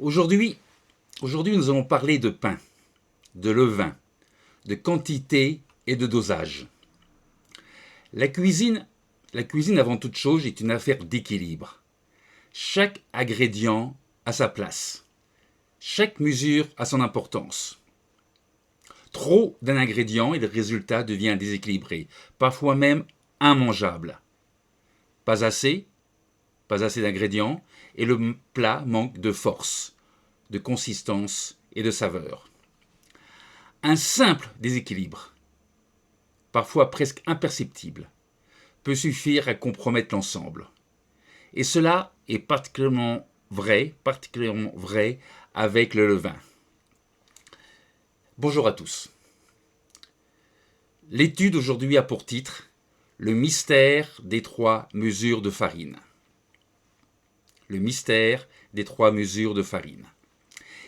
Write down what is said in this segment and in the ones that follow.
Aujourd'hui, nous allons parler de pain, de levain, de quantité et de dosage. La cuisine avant toute chose est une affaire d'équilibre. Chaque ingrédient a sa place. Chaque mesure a son importance. Trop d'un ingrédient et le résultat devient déséquilibré, parfois même immangeable. Pas assez d'ingrédients et le plat manque de force, de consistance et de saveur. Un simple déséquilibre, parfois presque imperceptible, peut suffire à compromettre l'ensemble. Et cela est particulièrement vrai avec le levain. Bonjour à tous. L'étude aujourd'hui a pour titre « Le mystère des 3 mesures de farine ». Le mystère des 3 mesures de farine.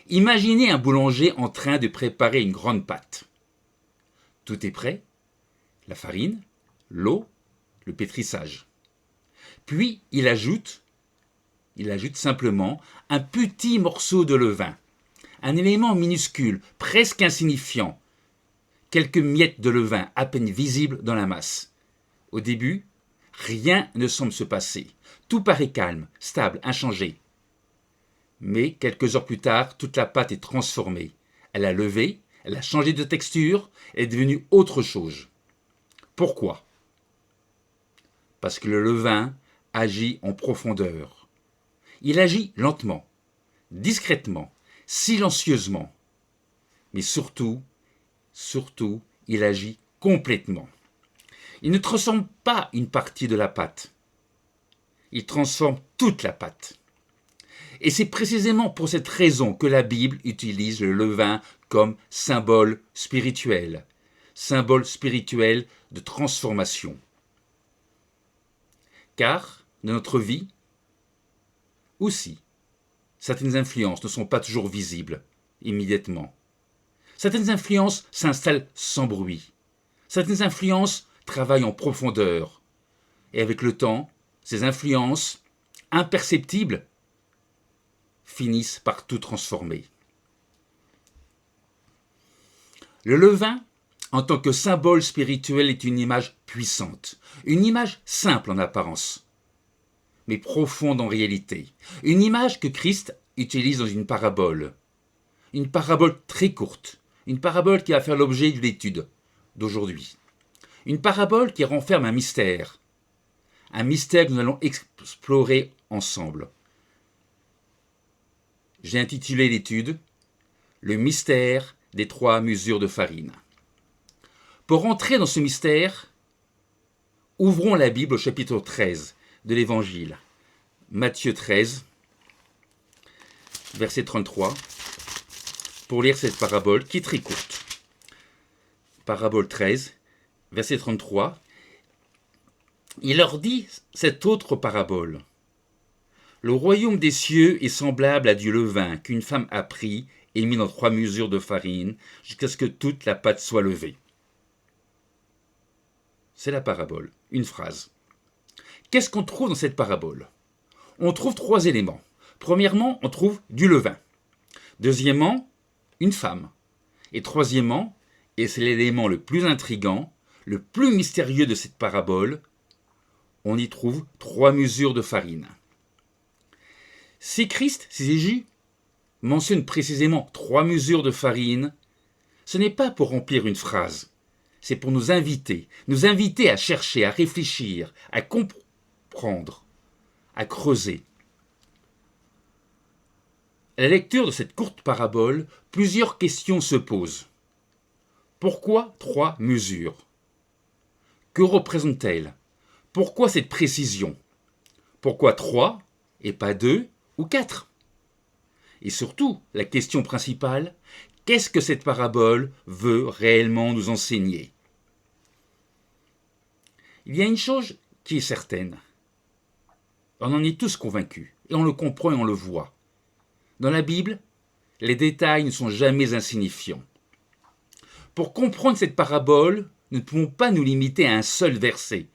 Imaginez un boulanger en train de préparer une grande pâte. Tout est prêt, la farine, l'eau, le pétrissage. Puis il ajoute simplement un petit morceau de levain, un élément minuscule, presque insignifiant, quelques miettes de levain à peine visibles dans la masse. Au début, rien ne semble se passer. Tout paraît calme, stable, inchangé. Mais quelques heures plus tard, toute la pâte est transformée. Elle a levé, elle a changé de texture, elle est devenue autre chose. Pourquoi ? Parce que le levain agit en profondeur. Il agit lentement, discrètement, silencieusement. Mais surtout, il agit complètement. Il ne transforme pas une partie de la pâte. Il transforme toute la pâte. Et c'est précisément pour cette raison que la Bible utilise le levain comme symbole spirituel de transformation. Car, dans notre vie, aussi, certaines influences ne sont pas toujours visibles immédiatement. Certaines influences s'installent sans bruit. Certaines influences travaillent en profondeur. Et avec le temps, ces influences, imperceptibles, finissent par tout transformer. Le levain, en tant que symbole spirituel, est une image puissante, une image simple en apparence, mais profonde en réalité. Une image que Christ utilise dans une parabole très courte, une parabole qui va faire l'objet de l'étude d'aujourd'hui. Une parabole qui renferme un mystère que nous allons explorer ensemble. J'ai intitulé l'étude « Le mystère des 3 mesures de farine ». Pour entrer dans ce mystère, ouvrons la Bible au chapitre 13 de l'Évangile. Matthieu 13, verset 33, pour lire cette parabole qui est très courte. Parabole 13, verset 33. Il leur dit cette autre parabole. Le royaume des cieux est semblable à du levain qu'une femme a pris et mis dans 3 mesures de farine jusqu'à ce que toute la pâte soit levée. C'est la parabole, une phrase. Qu'est-ce qu'on trouve dans cette parabole ? On trouve 3 éléments. Premièrement, on trouve du levain. Deuxièmement, une femme. Et troisièmement, et c'est l'élément le plus intrigant, le plus mystérieux de cette parabole, on y trouve 3 mesures de farine. Si Jésus mentionne précisément 3 mesures de farine, ce n'est pas pour remplir une phrase, c'est pour nous inviter à chercher, à réfléchir, à comprendre, à creuser. À la lecture de cette courte parabole, plusieurs questions se posent. Pourquoi 3 mesures ? Que représentent-elles ? Pourquoi cette précision ? Pourquoi 3 et pas 2 ou 4 ? Et surtout, la question principale, qu'est-ce que cette parabole veut réellement nous enseigner ? Il y a une chose qui est certaine. On en est tous convaincus, et on le comprend et on le voit. Dans la Bible, les détails ne sont jamais insignifiants. Pour comprendre cette parabole, nous ne pouvons pas nous limiter à un seul verset.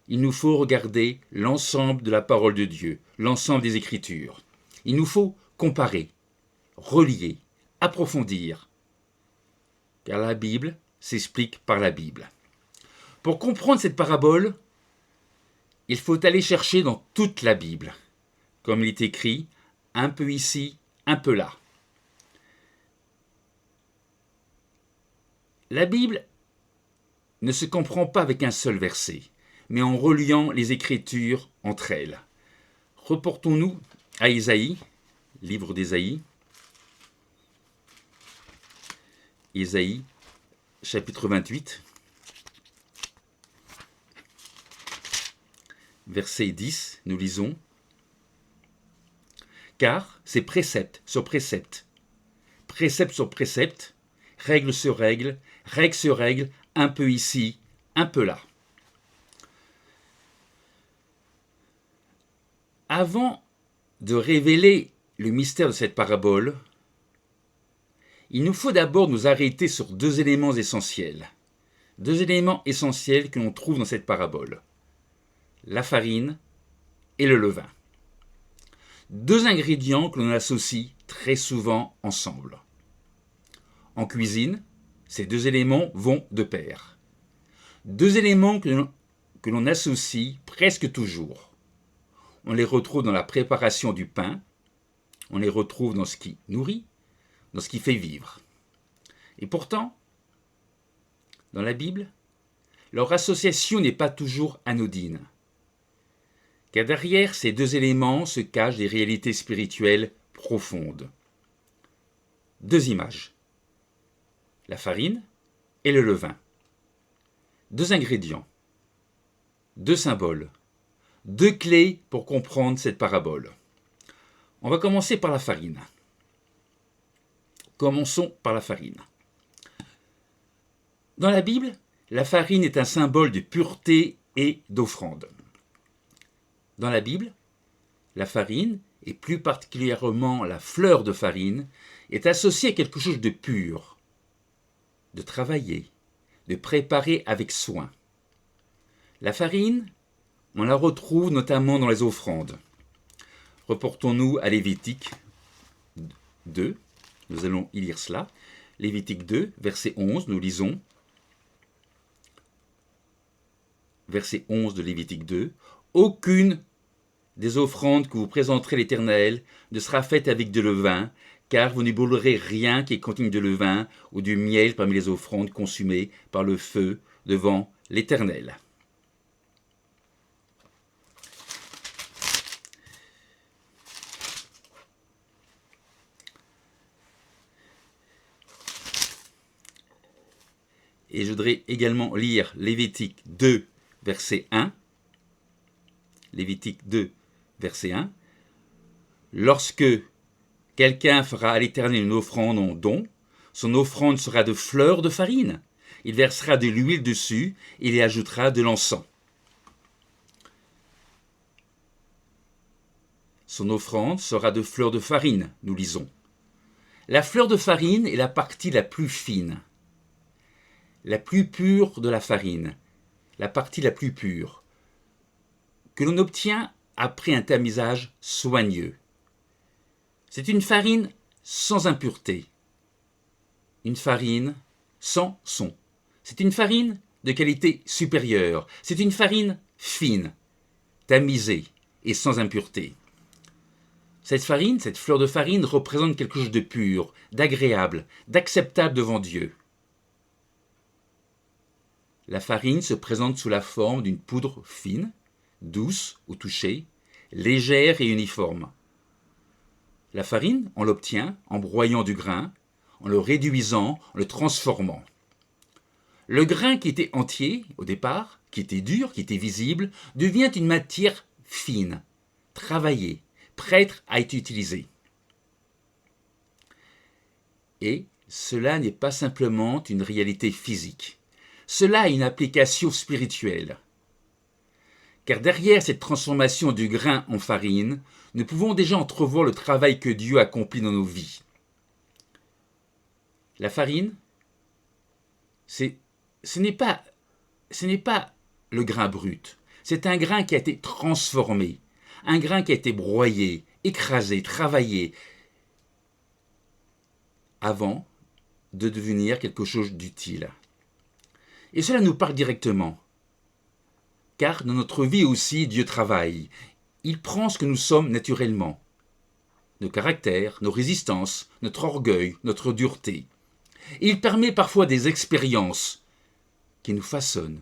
Il nous faut regarder l'ensemble de la parole de Dieu, l'ensemble des Écritures. Il nous faut comparer, relier, approfondir. Car la Bible s'explique par la Bible. Pour comprendre cette parabole, il faut aller chercher dans toute la Bible. Comme il est écrit, un peu ici, un peu là. La Bible ne se comprend pas avec un seul verset, mais en reliant les Écritures entre elles. Reportons-nous à Isaïe, livre d'Ésaïe. Isaïe, chapitre 28, verset 10, nous lisons. Car c'est précepte sur précepte, précepte sur précepte, règle sur règle sur règle, un peu ici, un peu là. Avant de révéler le mystère de cette parabole, il nous faut d'abord nous arrêter sur deux éléments essentiels. Deux éléments essentiels que l'on trouve dans cette parabole. La farine et le levain. Deux ingrédients que l'on associe très souvent ensemble. En cuisine, ces deux éléments vont de pair. Deux éléments que l'on associe presque toujours. On les retrouve dans la préparation du pain, on les retrouve dans ce qui nourrit, dans ce qui fait vivre. Et pourtant, dans la Bible, leur association n'est pas toujours anodine. Car derrière ces deux éléments se cachent des réalités spirituelles profondes. Deux images. La farine et le levain. Deux ingrédients. Deux symboles. Deux clés pour comprendre cette parabole. On va commencer par la farine. Commençons par la farine. Dans la Bible, la farine est un symbole de pureté et d'offrande. Dans la Bible, la farine, et plus particulièrement la fleur de farine, est associée à quelque chose de pur, de travaillé, de préparé avec soin. La farine, on la retrouve notamment dans les offrandes. Reportons-nous à Lévitique 2, nous allons y lire cela. Lévitique 2, verset 11, nous lisons. Verset 11 de Lévitique 2. Aucune des offrandes que vous présenterez à l'Éternel ne sera faite avec de levain, car vous ne brûlerez rien qui contienne de levain ou du miel parmi les offrandes consumées par le feu devant l'Éternel. Et je voudrais également lire Lévitique 2, verset 1. Lévitique 2, verset 1. Lorsque quelqu'un fera à l'Éternel une offrande en don, son offrande sera de fleurs de farine. Il versera de l'huile dessus et il y ajoutera de l'encens. Son offrande sera de fleurs de farine, nous lisons. La fleur de farine est la partie la plus fine, la plus pure de la farine, la partie la plus pure, que l'on obtient après un tamisage soigneux. C'est une farine sans impureté, une farine sans son. C'est une farine de qualité supérieure, c'est une farine fine, tamisée et sans impureté. Cette farine, cette fleur de farine représente quelque chose de pur, d'agréable, d'acceptable devant Dieu. La farine se présente sous la forme d'une poudre fine, douce au toucher, légère et uniforme. La farine, on l'obtient en broyant du grain, en le réduisant, en le transformant. Le grain qui était entier au départ, qui était dur, qui était visible, devient une matière fine, travaillée, prête à être utilisée. Et cela n'est pas simplement une réalité physique. Cela a une application spirituelle. Car derrière cette transformation du grain en farine, nous pouvons déjà entrevoir le travail que Dieu accomplit dans nos vies. La farine, ce n'est pas le grain brut. C'est un grain qui a été transformé, un grain qui a été broyé, écrasé, travaillé, avant de devenir quelque chose d'utile. Et cela nous parle directement, car dans notre vie aussi, Dieu travaille. Il prend ce que nous sommes naturellement, nos caractères, nos résistances, notre orgueil, notre dureté. Et il permet parfois des expériences qui nous façonnent,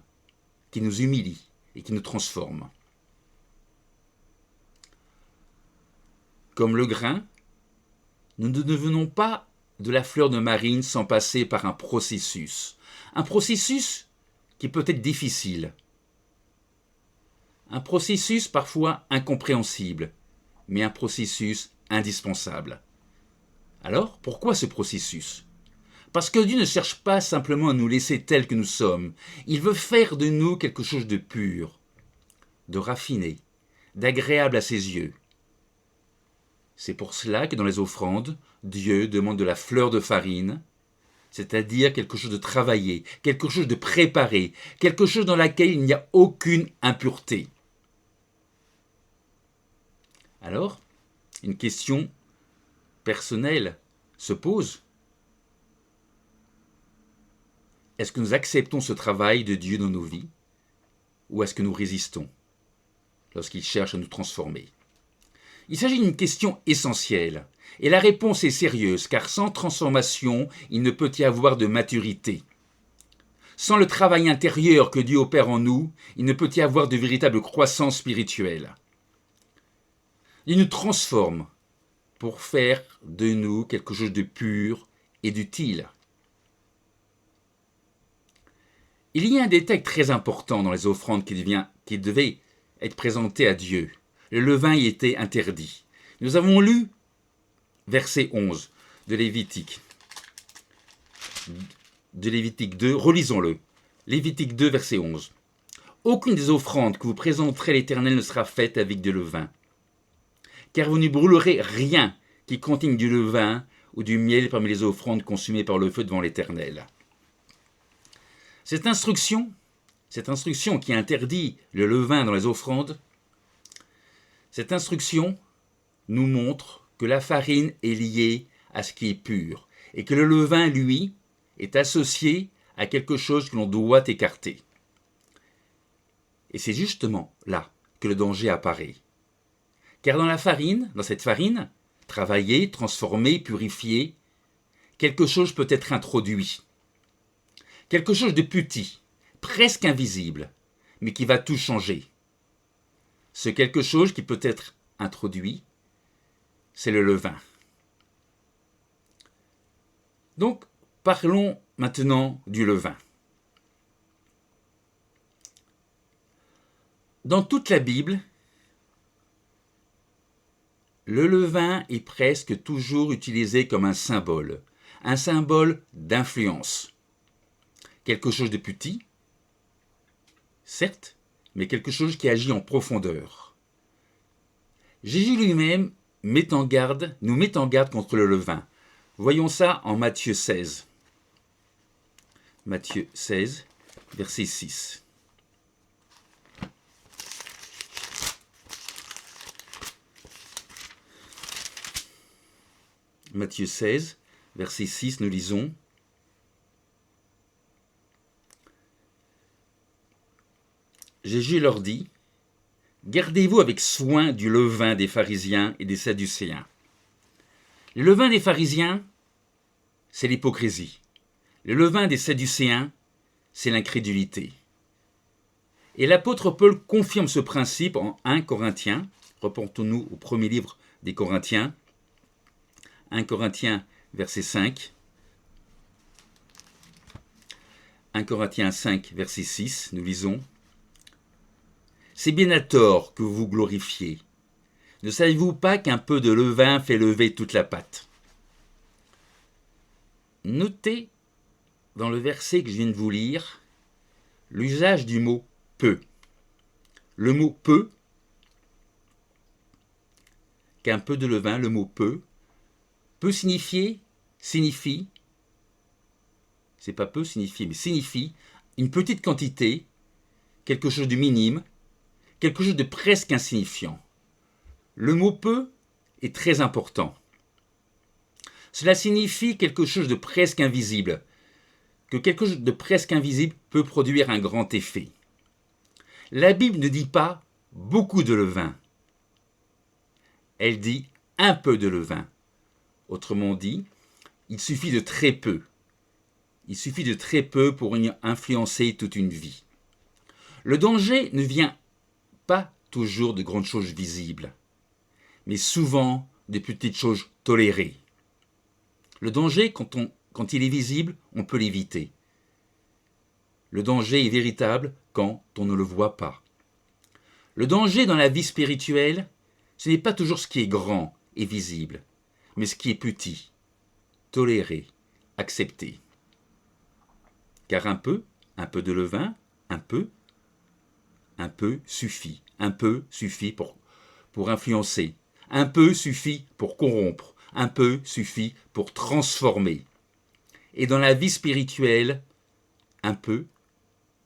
qui nous humilient et qui nous transforment. Comme le grain, nous ne devenons pas de la fleur de marine sans passer par un processus. Un processus qui peut être difficile. Un processus parfois incompréhensible, mais un processus indispensable. Alors, pourquoi ce processus ? Parce que Dieu ne cherche pas simplement à nous laisser tels que nous sommes. Il veut faire de nous quelque chose de pur, de raffiné, d'agréable à ses yeux. C'est pour cela que dans les offrandes, Dieu demande de la fleur de farine, c'est-à-dire quelque chose de travaillé, quelque chose de préparé, quelque chose dans laquelle il n'y a aucune impureté. Alors, une question personnelle se pose. Est-ce que nous acceptons ce travail de Dieu dans nos vies, ou est-ce que nous résistons lorsqu'il cherche à nous transformer ? Il s'agit d'une question essentielle, et la réponse est sérieuse, car sans transformation, il ne peut y avoir de maturité. Sans le travail intérieur que Dieu opère en nous, il ne peut y avoir de véritable croissance spirituelle. Il nous transforme pour faire de nous quelque chose de pur et d'utile. Il y a un détail très important dans les offrandes qui devait être présenté à Dieu. Le levain y était interdit. Nous avons lu verset 11 de Lévitique 2, relisons-le. Lévitique 2, verset 11. Aucune des offrandes que vous présenterez à l'Éternel ne sera faite avec du levain, car vous ne brûlerez rien qui contienne du levain ou du miel parmi les offrandes consumées par le feu devant l'Éternel. Cette instruction qui interdit le levain dans les offrandes, cette instruction nous montre que la farine est liée à ce qui est pur et que le levain, lui, est associé à quelque chose que l'on doit écarter. Et c'est justement là que le danger apparaît. Car dans cette farine, travaillée, transformée, purifiée, quelque chose peut être introduit. Quelque chose de petit, presque invisible, mais qui va tout changer. Ce quelque chose qui peut être introduit, c'est le levain. Donc, parlons maintenant du levain. Dans toute la Bible, le levain est presque toujours utilisé comme un symbole d'influence. Quelque chose de petit, certes, mais quelque chose qui agit en profondeur. Jésus lui-même nous met en garde contre le levain. Voyons ça en Matthieu 16. Matthieu 16, verset 6. Matthieu 16, verset 6, nous lisons. Jésus leur dit, « Gardez-vous avec soin du levain des pharisiens et des sadducéens. » Le levain des pharisiens, c'est l'hypocrisie. Le levain des sadducéens, c'est l'incrédulité. Et l'apôtre Paul confirme ce principe en 1 Corinthiens. Reportons-nous au premier livre des Corinthiens. 1 Corinthiens, verset 5. 1 Corinthiens 5, verset 6, nous lisons. C'est bien à tort que vous vous glorifiez. Ne savez-vous pas qu'un peu de levain fait lever toute la pâte ? Notez dans le verset que je viens de vous lire l'usage du mot « peu ». Le mot « peu », qu'un peu de levain, le mot « peu », peut signifie, c'est pas peu signifier, mais signifie une petite quantité, quelque chose de minime, quelque chose de presque insignifiant. Le mot peu est très important. Cela signifie quelque chose de presque invisible, que quelque chose de presque invisible peut produire un grand effet. La Bible ne dit pas beaucoup de levain. Elle dit un peu de levain. Autrement dit, il suffit de très peu. Il suffit de très peu pour influencer toute une vie. Le danger ne vient pas toujours de grandes choses visibles, mais souvent de petites choses tolérées. Le danger, quand il est visible, on peut l'éviter. Le danger est véritable quand on ne le voit pas. Le danger dans la vie spirituelle, ce n'est pas toujours ce qui est grand et visible, mais ce qui est petit, toléré, accepté. Car un peu de levain, un peu suffit. Un peu suffit pour influencer. Un peu suffit pour corrompre. Un peu suffit pour transformer. Et dans la vie spirituelle, un peu,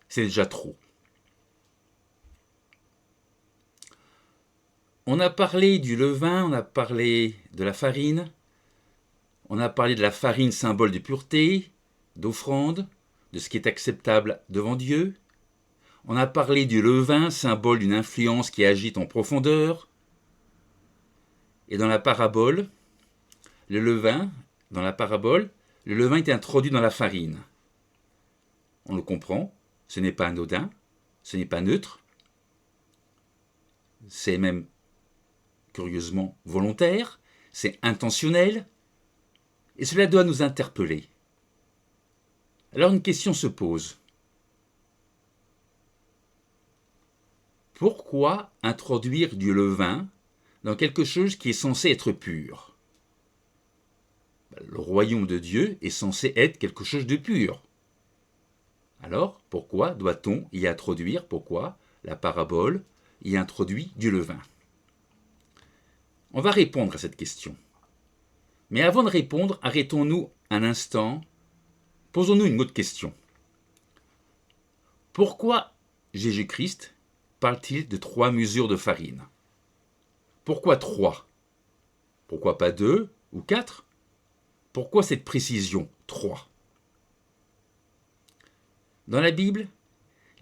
c'est déjà trop. On a parlé du levain, on a parlé de la farine, on a parlé de la farine, symbole de pureté, d'offrande, de ce qui est acceptable devant Dieu. On a parlé du levain, symbole d'une influence qui agite en profondeur. Et dans la parabole, le levain est introduit dans la farine. On le comprend, ce n'est pas anodin, ce n'est pas neutre, c'est même curieusement volontaire, c'est intentionnel, et cela doit nous interpeller. Alors une question se pose. Pourquoi introduire du levain dans quelque chose qui est censé être pur ? Le royaume de Dieu est censé être quelque chose de pur. Alors, pourquoi doit-on y introduire, pourquoi la parabole y introduit du levain ? On va répondre à cette question. Mais avant de répondre, arrêtons-nous un instant, posons-nous une autre question. Pourquoi Jésus-Christ parle-t-il de 3 mesures de farine ? Pourquoi 3 ? Pourquoi pas 2 ou 4 ? Pourquoi cette précision 3 ? Dans la Bible,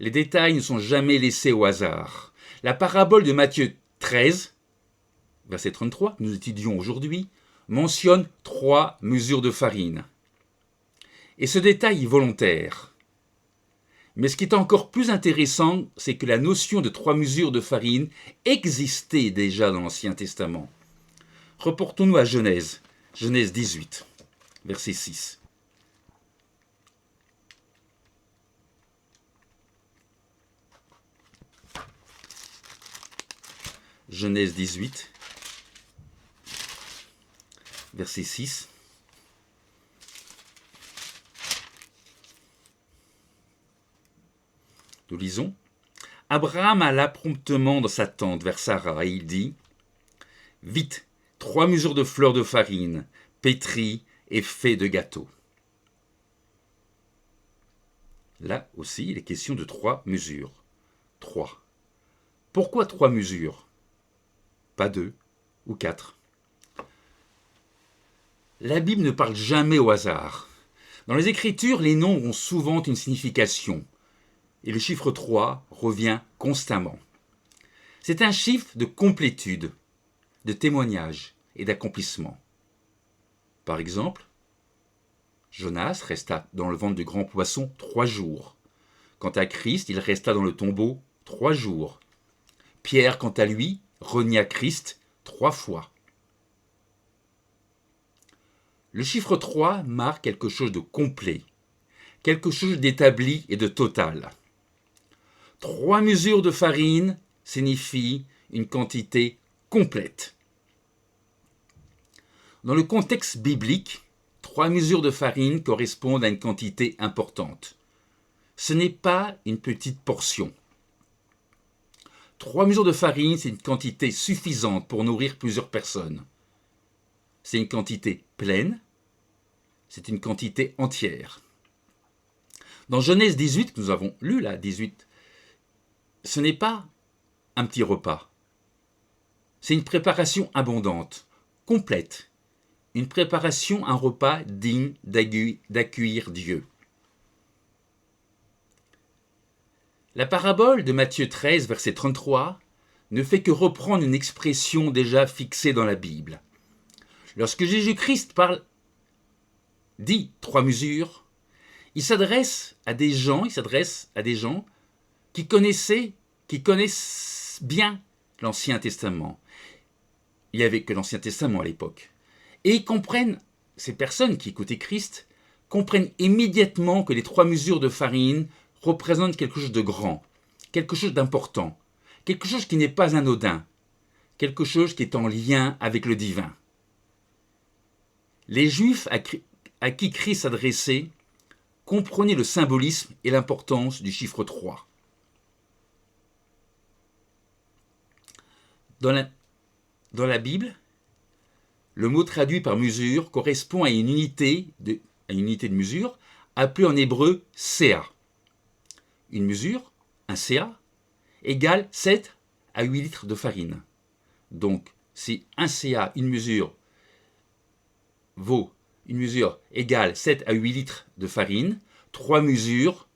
les détails ne sont jamais laissés au hasard. La parabole de Matthieu 13, verset 33, que nous étudions aujourd'hui, mentionne 3 mesures de farine. Et ce détail est volontaire. Mais ce qui est encore plus intéressant, c'est que la notion de 3 mesures de farine existait déjà dans l'Ancien Testament. Reportons-nous à Genèse 18, verset 6. Genèse 18, verset 6. Nous lisons. Abraham alla promptement dans sa tente vers Sarah et il dit : Vite, 3 mesures de fleurs de farine, pétries et faites de gâteaux. Là aussi, il est question de 3 mesures. 3. Pourquoi 3 mesures ? Pas 2 ou 4. La Bible ne parle jamais au hasard. Dans les Écritures, les nombres ont souvent une signification. Et le chiffre 3 revient constamment. C'est un chiffre de complétude, de témoignage et d'accomplissement. Par exemple, Jonas resta dans le ventre du grand poisson 3 jours. Quant à Christ, il resta dans le tombeau 3 jours. Pierre, quant à lui, renia Christ 3 fois. Le chiffre 3 marque quelque chose de complet, quelque chose d'établi et de total. 3 mesures de farine signifient une quantité complète. Dans le contexte biblique, 3 mesures de farine correspondent à une quantité importante. Ce n'est pas une petite portion. 3 mesures de farine, c'est une quantité suffisante pour nourrir plusieurs personnes. C'est une quantité pleine, c'est une quantité entière. Dans Genèse 18, que nous avons lu là, 18, ce n'est pas un petit repas. C'est une préparation abondante, complète, une préparation, un repas digne d'accueillir Dieu. La parabole de Matthieu 13, verset 33, ne fait que reprendre une expression déjà fixée dans la Bible. Lorsque Jésus-Christ dit 3 mesures, il s'adresse à des gens qui connaissent bien l'Ancien Testament. Il n'y avait que l'Ancien Testament à l'époque. Et ils comprennent, ces personnes qui écoutaient Christ, comprennent immédiatement que les 3 mesures de farine représentent quelque chose de grand, quelque chose d'important, quelque chose qui n'est pas anodin, quelque chose qui est en lien avec le divin. Les Juifs à qui Christ s'adressait comprenaient le symbolisme et l'importance du chiffre 3. Dans la Bible, le mot traduit par mesure correspond à une unité de mesure appelée en hébreu CA. Une mesure, un CA, égale 7 à 8 litres de farine. Donc, si un CA, une mesure égale 7 à 8 litres de farine, 3 mesures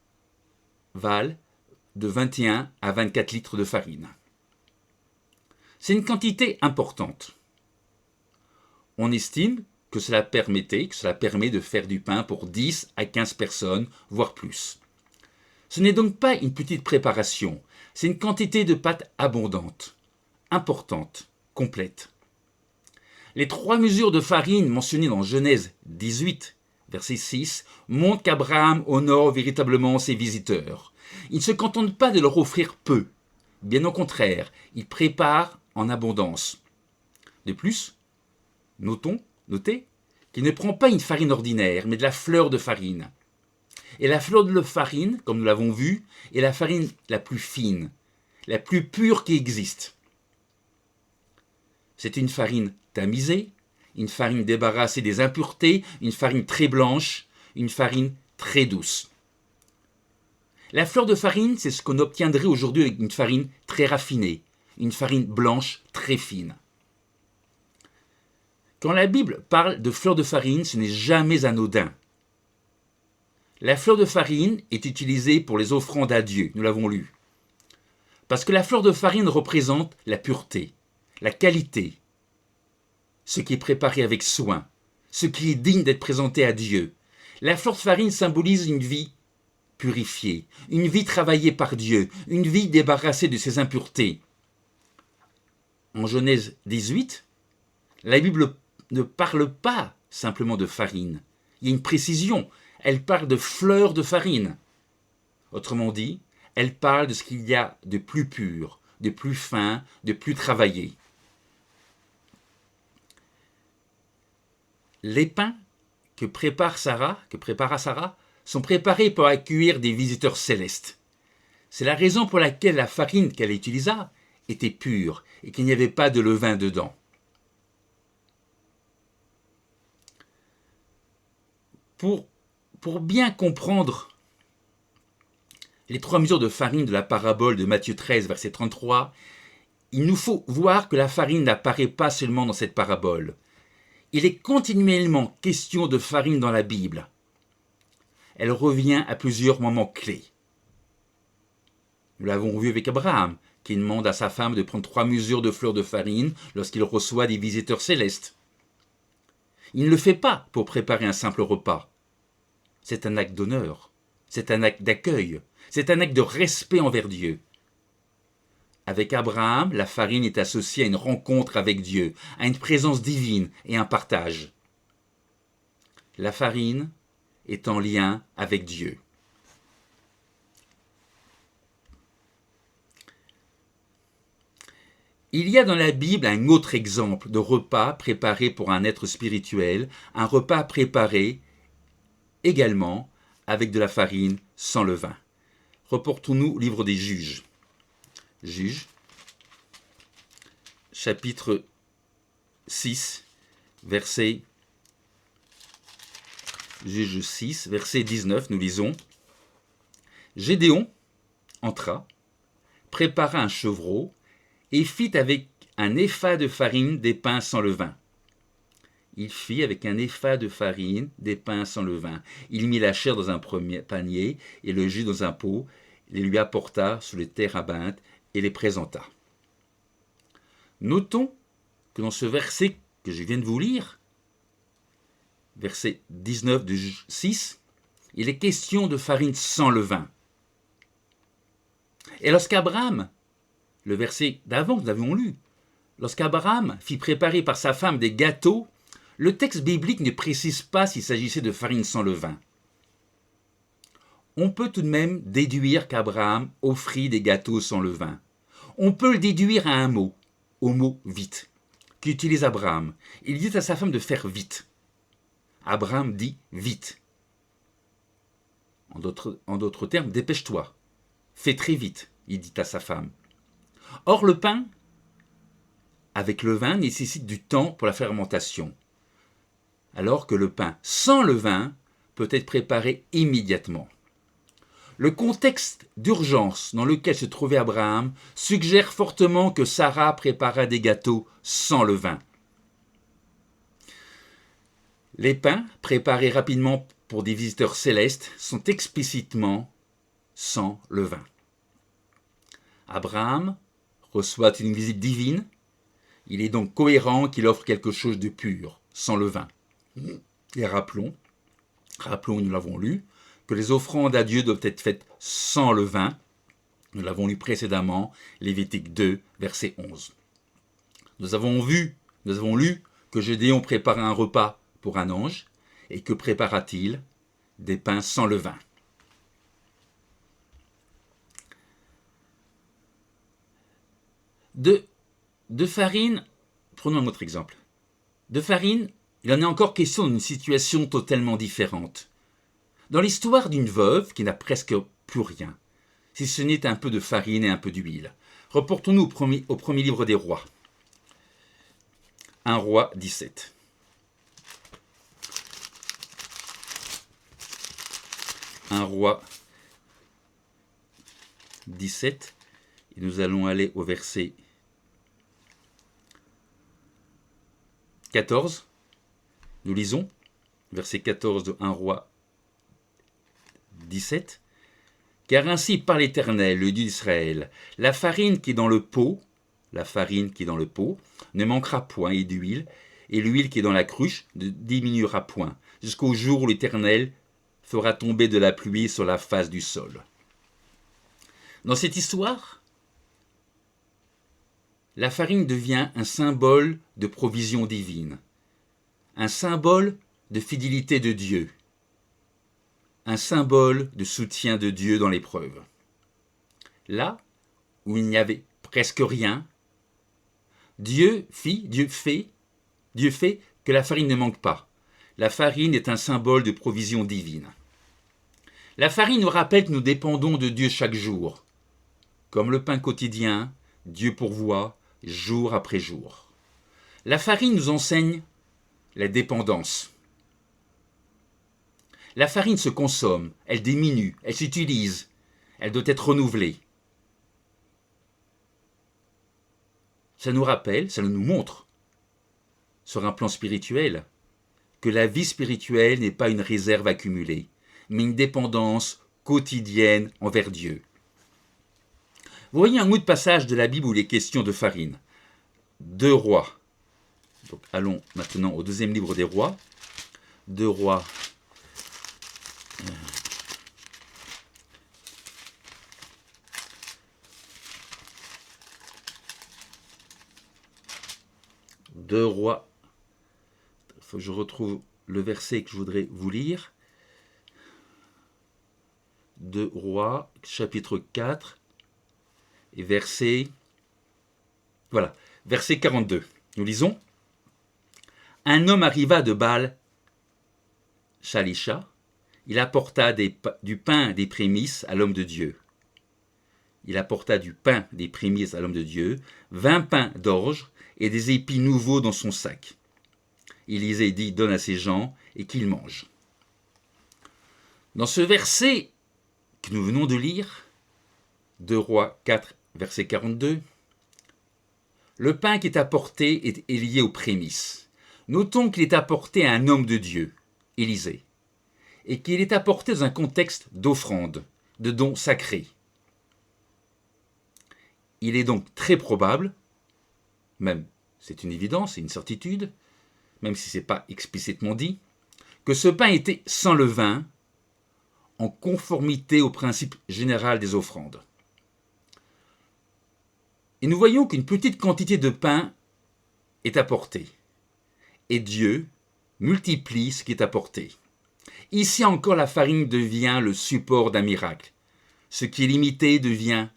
valent de 21 à 24 litres de farine. C'est une quantité importante. On estime que cela permet de faire du pain pour 10 à 15 personnes, voire plus. Ce n'est donc pas une petite préparation, c'est une quantité de pâte abondante, importante, complète. Les 3 mesures de farine mentionnées dans Genèse 18, verset 6, montrent qu'Abraham honore véritablement ses visiteurs. Il ne se contente pas de leur offrir peu, bien au contraire, il prépare en abondance. De plus, notez qu'il ne prend pas une farine ordinaire, mais de la fleur de farine. Et la fleur de farine, comme nous l'avons vu, est la farine la plus fine, la plus pure qui existe. C'est une farine tamisée, une farine débarrassée des impuretés, une farine très blanche, une farine très douce. La fleur de farine, c'est ce qu'on obtiendrait aujourd'hui avec une farine très raffinée, une farine blanche très fine. Quand la Bible parle de fleur de farine, ce n'est jamais anodin. La fleur de farine est utilisée pour les offrandes à Dieu, nous l'avons lu. Parce que la fleur de farine représente la pureté, la qualité, ce qui est préparé avec soin, ce qui est digne d'être présenté à Dieu. La fleur de farine symbolise une vie purifiée, une vie travaillée par Dieu, une vie débarrassée de ses impuretés. En Genèse 18, la Bible ne parle pas simplement de farine. Il y a une précision. Elle parle de fleurs de farine. Autrement dit, elle parle de ce qu'il y a de plus pur, de plus fin, de plus travaillé. Les pains que prépara Sarah, sont préparés pour accueillir des visiteurs célestes. C'est la raison pour laquelle la farine qu'elle utilisa était pure et qu'il n'y avait pas de levain dedans. Pour bien comprendre les 3 mesures de farine de la parabole de Matthieu 13, verset 33, il nous faut voir que la farine n'apparaît pas seulement dans cette parabole. Il est continuellement question de farine dans la Bible. Elle revient à plusieurs moments clés. Nous l'avons vu avec Abraham, qui demande à sa femme de prendre 3 mesures de fleurs de farine lorsqu'il reçoit des visiteurs célestes. Il ne le fait pas pour préparer un simple repas. C'est un acte d'honneur, c'est un acte d'accueil, c'est un acte de respect envers Dieu. Avec Abraham, la farine est associée à une rencontre avec Dieu, à une présence divine et un partage. La farine est en lien avec Dieu. Il y a dans la Bible un autre exemple de repas préparé pour un être spirituel, un repas préparé également avec de la farine sans levain. Reportons-nous au livre des Juges. Juges, chapitre 6, verset 19, nous lisons « Gédéon entra, prépara un chevreau et fit avec un épha de farine des pains sans levain. Il fit avec un épha de farine des pains sans levain. Il mit la chair dans un premier panier et le jus dans un pot, les lui apporta sous les térabintes et les présenta. Notons que dans ce verset que je viens de vous lire, verset 19 de 6, il est question de farine sans levain. Et lorsqu'Abraham, le verset d'avant que nous avions lu, lorsqu'Abraham fit préparer par sa femme des gâteaux, le texte biblique ne précise pas s'il s'agissait de farine sans levain. On peut tout de même déduire qu'Abraham offrit des gâteaux sans levain. On peut le déduire à un mot, au mot vite, qu'utilise Abraham. Il dit à sa femme de faire vite. Abraham dit vite. En d'autres termes, dépêche-toi. Fais très vite, il dit à sa femme. Or, le pain avec levain nécessite du temps pour la fermentation, alors que le pain sans levain peut être préparé immédiatement. Le contexte d'urgence dans lequel se trouvait Abraham suggère fortement que Sarah prépara des gâteaux sans levain. Les pains préparés rapidement pour des visiteurs célestes sont explicitement sans levain. Abraham reçoit une visite divine. Il est donc cohérent qu'il offre quelque chose de pur, sans levain. Et rappelons, nous l'avons lu, que les offrandes à Dieu doivent être faites sans levain. Nous l'avons lu précédemment, Lévitique 2, verset 11. Nous avons lu que Gédéon prépara un repas pour un ange, et que prépara-t-il? Des pains sans levain. De farine, prenons un autre exemple. De farine, il en est encore question d'une situation totalement différente. Dans l'histoire d'une veuve qui n'a presque plus rien, si ce n'est un peu de farine et un peu d'huile. Reportons-nous au premier livre des rois. 1 roi 17. Un roi 17, et nous allons aller au verset 14. Nous lisons, verset 14 de 1 roi 17. Car ainsi parle l'Éternel, le Dieu d'Israël, la farine qui est dans le pot, ne manquera point et d'huile, et l'huile qui est dans la cruche ne diminuera point, jusqu'au jour où l'Éternel fera tomber de la pluie sur la face du sol. Dans cette histoire, la farine devient un symbole de provision divine, un symbole de fidélité de Dieu, un symbole de soutien de Dieu dans l'épreuve. Là où il n'y avait presque rien, Dieu fait que la farine ne manque pas. La farine est un symbole de provision divine. La farine nous rappelle que nous dépendons de Dieu chaque jour. Comme le pain quotidien, Dieu pourvoit jour après jour. La farine nous enseigne la dépendance. La farine se consomme, elle diminue, elle s'utilise, elle doit être renouvelée. Ça nous rappelle, ça nous montre, sur un plan spirituel, que la vie spirituelle n'est pas une réserve accumulée, mais une dépendance quotidienne envers Dieu. Vous voyez un autre passage de la Bible où il est question de farine. 2 rois. Donc allons maintenant au deuxième livre des rois. 2 rois. Deux rois. Il faut que je retrouve le verset que je voudrais vous lire. 2 rois, chapitre 4, et verset 42. Nous lisons. Un homme arriva de Baal Shalisha. Il apporta du pain des prémices à l'homme de Dieu. 20 pains d'orge et des épis nouveaux dans son sac. Élisée dit, donne à ces gens et qu'ils mangent. Dans ce verset que nous venons de lire, 2 Rois 4, verset 42, le pain qui est apporté est lié aux prémices. Notons qu'il est apporté à un homme de Dieu, Élisée, et qu'il est apporté dans un contexte d'offrande, de dons sacrés. Il est donc très probable, même c'est une évidence, c'est une certitude, même si ce n'est pas explicitement dit, que ce pain était sans levain, en conformité au principe général des offrandes. Et nous voyons qu'une petite quantité de pain est apportée, et Dieu multiplie ce qui est apporté. Ici encore, la farine devient le support d'un miracle. Ce qui est limité devient,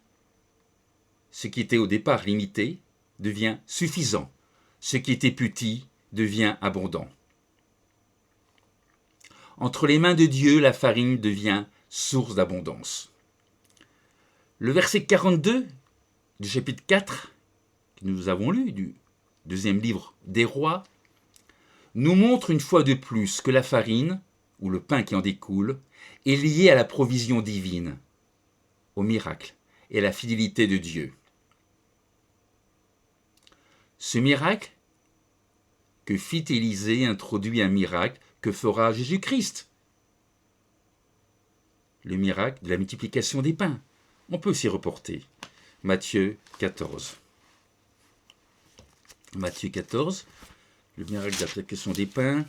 ce qui était au départ limité, devient suffisant. Ce qui était petit devient abondant. Entre les mains de Dieu, la farine devient source d'abondance. Le verset 42 du chapitre 4, que nous avons lu, du deuxième livre des rois, nous montre une fois de plus que la farine, ou le pain qui en découle, est lié à la provision divine, au miracle et à la fidélité de Dieu. Ce miracle que fit Élisée introduit un miracle que fera Jésus-Christ. Le miracle de la multiplication des pains. On peut s'y reporter. Matthieu 14. Matthieu 14, le miracle de la multiplication des pains.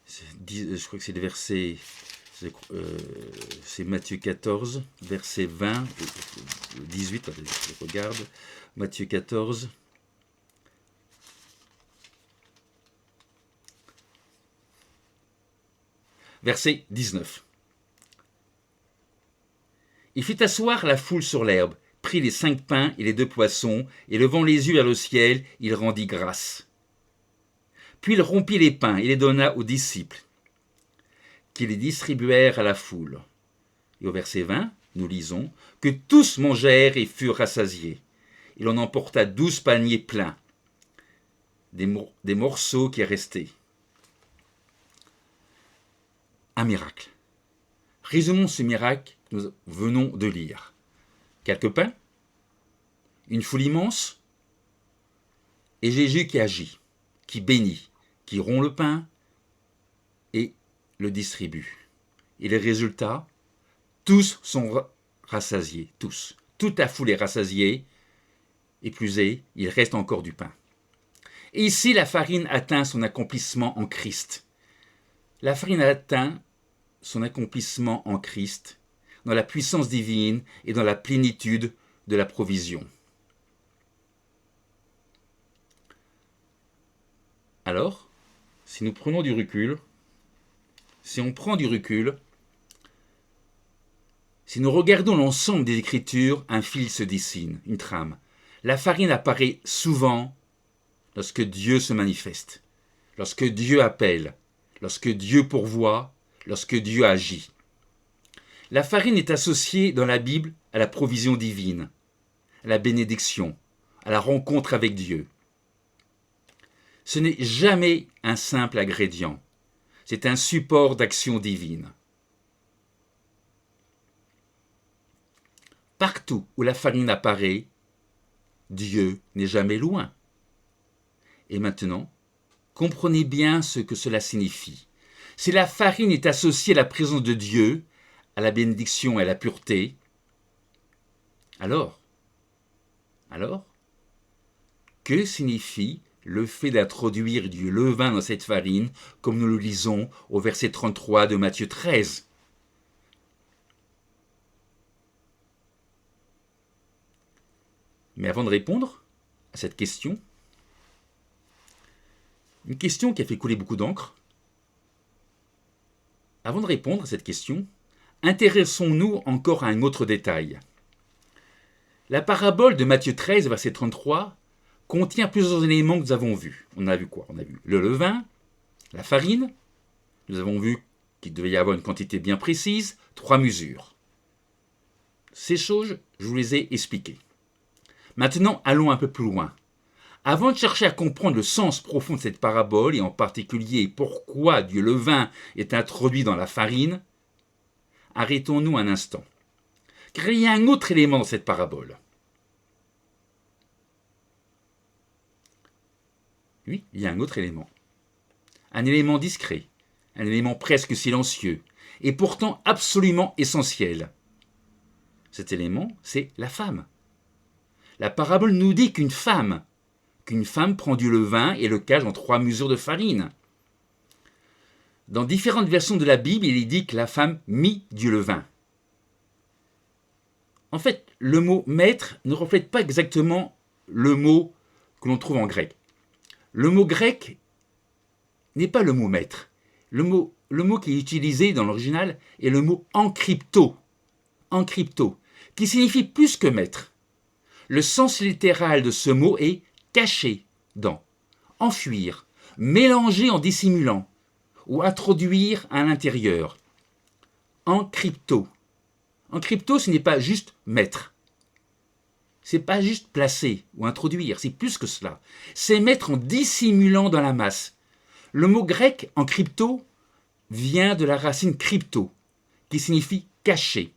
Je crois que c'est le verset... c'est Matthieu 14, verset 20, 18, je regarde. Matthieu 14... Verset 19. Il fit asseoir la foule sur l'herbe, prit les 5 pains et les 2 poissons, et levant les yeux vers le ciel, il rendit grâce. Puis il rompit les pains et les donna aux disciples, qui les distribuèrent à la foule. Et au verset 20, nous lisons que tous mangèrent et furent rassasiés. Il en emporta 12 paniers pleins, des morceaux qui restaient. Un miracle. Résumons ce miracle que nous venons de lire. Quelques pains, une foule immense, et Jésus qui agit, qui bénit, qui rompt le pain et le distribue. Et les résultats, tous sont rassasiés, tous. Toute la foule est rassasiée, épuisée, il reste encore du pain. Et ici, la farine atteint son accomplissement en Christ. La farine atteint son accomplissement en Christ, dans la puissance divine et dans la plénitude de la provision. Alors, si nous prenons du recul, si on prend du recul, si nous regardons l'ensemble des Écritures, un fil se dessine, une trame. La farine apparaît souvent lorsque Dieu se manifeste, lorsque Dieu appelle, lorsque Dieu pourvoit, lorsque Dieu agit. La farine est associée dans la Bible à la provision divine, à la bénédiction, à la rencontre avec Dieu. Ce n'est jamais un simple ingrédient, c'est un support d'action divine. Partout où la farine apparaît, Dieu n'est jamais loin. Et maintenant, comprenez bien ce que cela signifie. Si la farine est associée à la présence de Dieu, à la bénédiction et à la pureté, alors, que signifie le fait d'introduire du levain dans cette farine, comme nous le lisons au verset 33 de Matthieu 13 ? Mais avant de répondre à cette question, une question qui a fait couler beaucoup d'encre, avant de répondre à cette question, intéressons-nous encore à un autre détail. La parabole de Matthieu 13, verset 33, contient plusieurs éléments que nous avons vus. On a vu quoi ? On a vu le levain, la farine, nous avons vu qu'il devait y avoir une quantité bien précise, 3 mesures. Ces choses, je vous les ai expliquées. Maintenant, allons un peu plus loin. Avant de chercher à comprendre le sens profond de cette parabole, et en particulier pourquoi du levain est introduit dans la farine, arrêtons-nous un instant. Car il y a un autre élément dans cette parabole. Oui, il y a un autre élément. un élément discret, un élément presque silencieux, et pourtant absolument essentiel. Cet élément, c'est la femme. La parabole nous dit qu'une femme prend du levain et le cache dans 3 mesures de farine. Dans différentes versions de la Bible, il est dit que la femme mit du levain. En fait, le mot maître ne reflète pas exactement le mot que l'on trouve en grec. Le mot grec n'est pas le mot maître. Le mot qui est utilisé dans l'original est le mot encrypto, qui signifie plus que maître. Le sens littéral de ce mot est cacher dans, enfuir, mélanger en dissimulant ou introduire à l'intérieur. Encrypto. Encrypto, ce n'est pas juste mettre. C'est pas juste placer ou introduire, c'est plus que cela. C'est mettre en dissimulant dans la masse. Le mot grec encrypto vient de la racine crypto, qui signifie cacher.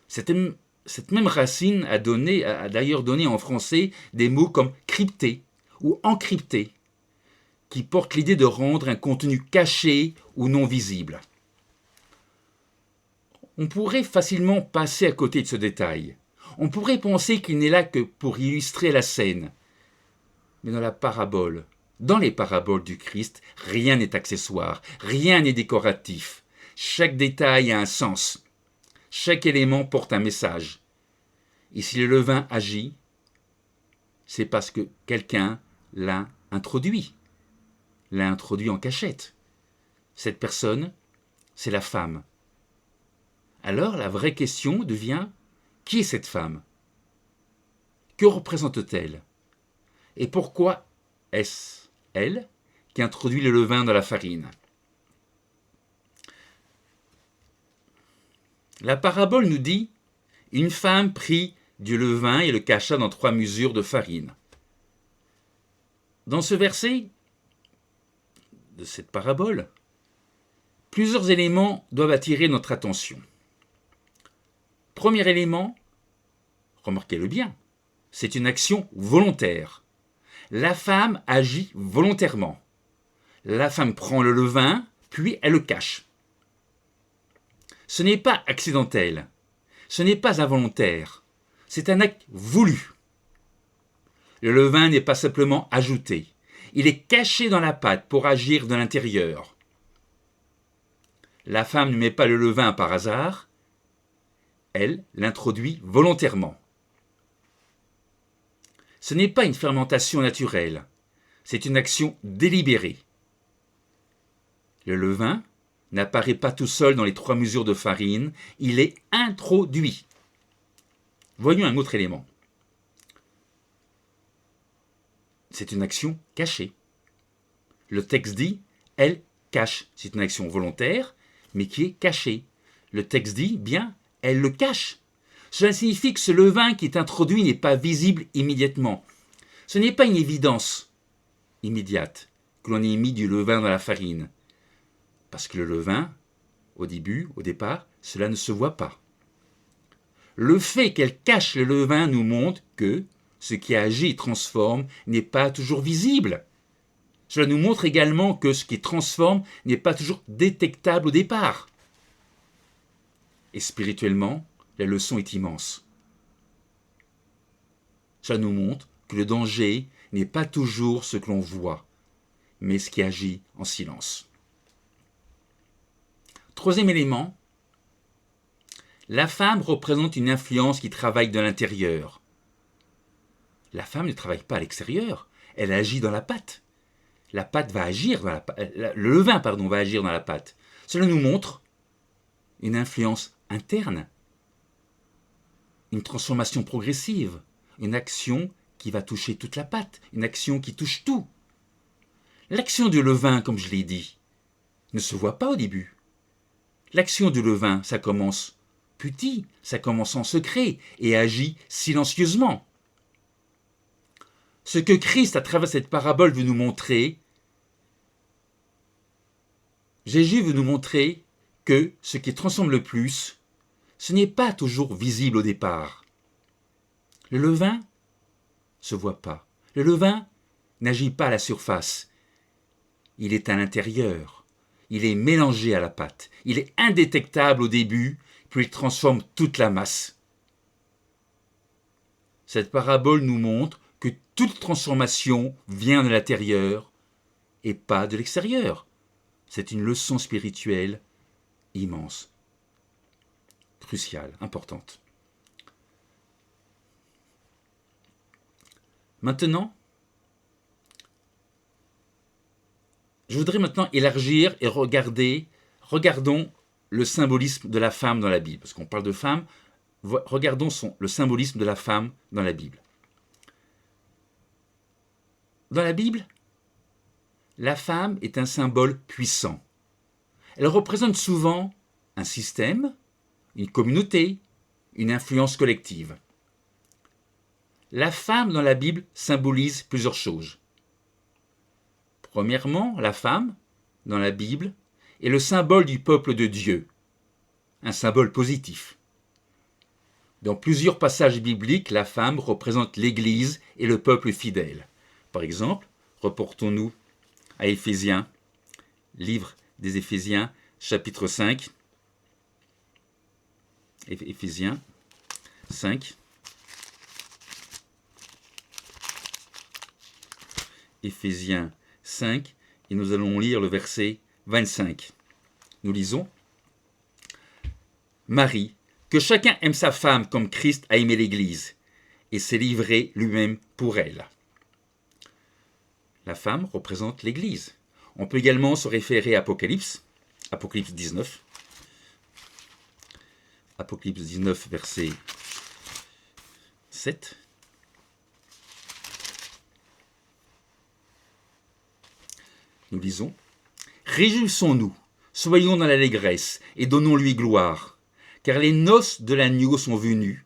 Cette même racine a d'ailleurs donné en français des mots comme crypter ou encrypter, qui portent l'idée de rendre un contenu caché ou non visible. On pourrait facilement passer à côté de ce détail. On pourrait penser qu'il n'est là que pour illustrer la scène. Mais dans les paraboles du Christ, rien n'est accessoire, rien n'est décoratif. Chaque détail a un sens. Chaque élément porte un message. Et si le levain agit, c'est parce que quelqu'un l'a introduit en cachette. Cette personne, c'est la femme. Alors la vraie question devient, qui est cette femme? Que représente-t-elle? Et pourquoi est-ce elle qui introduit le levain dans la farine? La parabole nous dit, une femme prit du levain et le cacha dans 3 mesures de farine. Dans ce verset de cette parabole, plusieurs éléments doivent attirer notre attention. Premier élément, remarquez-le bien, c'est une action volontaire. La femme agit volontairement. La femme prend le levain, puis elle le cache. Ce n'est pas accidentel, ce n'est pas involontaire, c'est un acte voulu. Le levain n'est pas simplement ajouté, il est caché dans la pâte pour agir de l'intérieur. La femme ne met pas le levain par hasard, elle l'introduit volontairement. Ce n'est pas une fermentation naturelle, c'est une action délibérée. Le levain n'apparaît pas tout seul dans les 3 mesures de farine, il est introduit. Voyons un autre élément. C'est une action cachée. Le texte dit « elle cache ». C'est une action volontaire, mais qui est cachée. Le texte dit bien « elle le cache ». Cela signifie que ce levain qui est introduit n'est pas visible immédiatement. Ce n'est pas une évidence immédiate que l'on ait mis du levain dans la farine. Parce que le levain, au départ, cela ne se voit pas. Le fait qu'elle cache le levain nous montre que ce qui agit et transforme n'est pas toujours visible. Cela nous montre également que ce qui transforme n'est pas toujours détectable au départ. Et spirituellement, la leçon est immense. Cela nous montre que le danger n'est pas toujours ce que l'on voit, mais ce qui agit en silence. Troisième élément, la femme représente une influence qui travaille de l'intérieur. La femme ne travaille pas à l'extérieur, elle agit dans la pâte. La pâte va agir dans le levain va agir dans la pâte. Cela nous montre une influence interne, une transformation progressive, une action qui va toucher toute la pâte, une action qui touche tout. L'action du levain, comme je l'ai dit, ne se voit pas au début. L'action du levain, ça commence petit, ça commence en secret et agit silencieusement. Ce que Christ, à travers cette parabole, veut nous montrer, Jésus veut nous montrer que ce qui transforme le plus, ce n'est pas toujours visible au départ. Le levain se voit pas. Le levain n'agit pas à la surface. il est à l'intérieur. Il est mélangé à la pâte. Il est indétectable au début, puis il transforme toute la masse. Cette parabole nous montre que toute transformation vient de l'intérieur et pas de l'extérieur. C'est une leçon spirituelle immense, cruciale, importante. Maintenant, je voudrais maintenant élargir et regardons le symbolisme de la femme dans la Bible. Parce qu'on parle de femme, regardons le symbolisme de la femme dans la Bible. Dans la Bible, la femme est un symbole puissant. Elle représente souvent un système, une communauté, une influence collective. La femme dans la Bible symbolise plusieurs choses. Premièrement, la femme, dans la Bible, est le symbole du peuple de Dieu, un symbole positif. Dans plusieurs passages bibliques, la femme représente l'Église et le peuple fidèle. Par exemple, reportons-nous à Éphésiens, livre des Éphésiens, chapitre 5. Éphésiens 5. Éphésiens 5, et nous allons lire le verset 25. Nous lisons: Marie, que chacun aime sa femme comme Christ a aimé l'Église, et s'est livré lui-même pour elle. La femme représente l'Église. On peut également se référer à Apocalypse 19. Apocalypse 19, verset 7. Nous lisons: Réjouissons-nous, soyons dans l'allégresse et donnons-lui gloire, car les noces de l'agneau sont venues.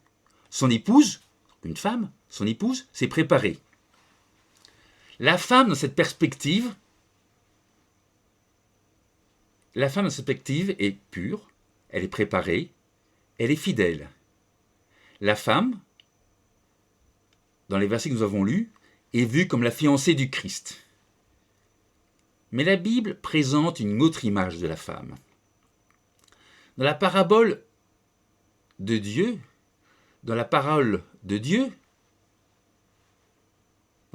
Son épouse, une femme, son épouse, s'est préparée. La femme dans cette perspective est pure, elle est préparée, elle est fidèle. La femme, dans les versets que nous avons lus, est vue comme la fiancée du Christ. Mais la Bible présente une autre image de la femme. Dans la parabole de Dieu, dans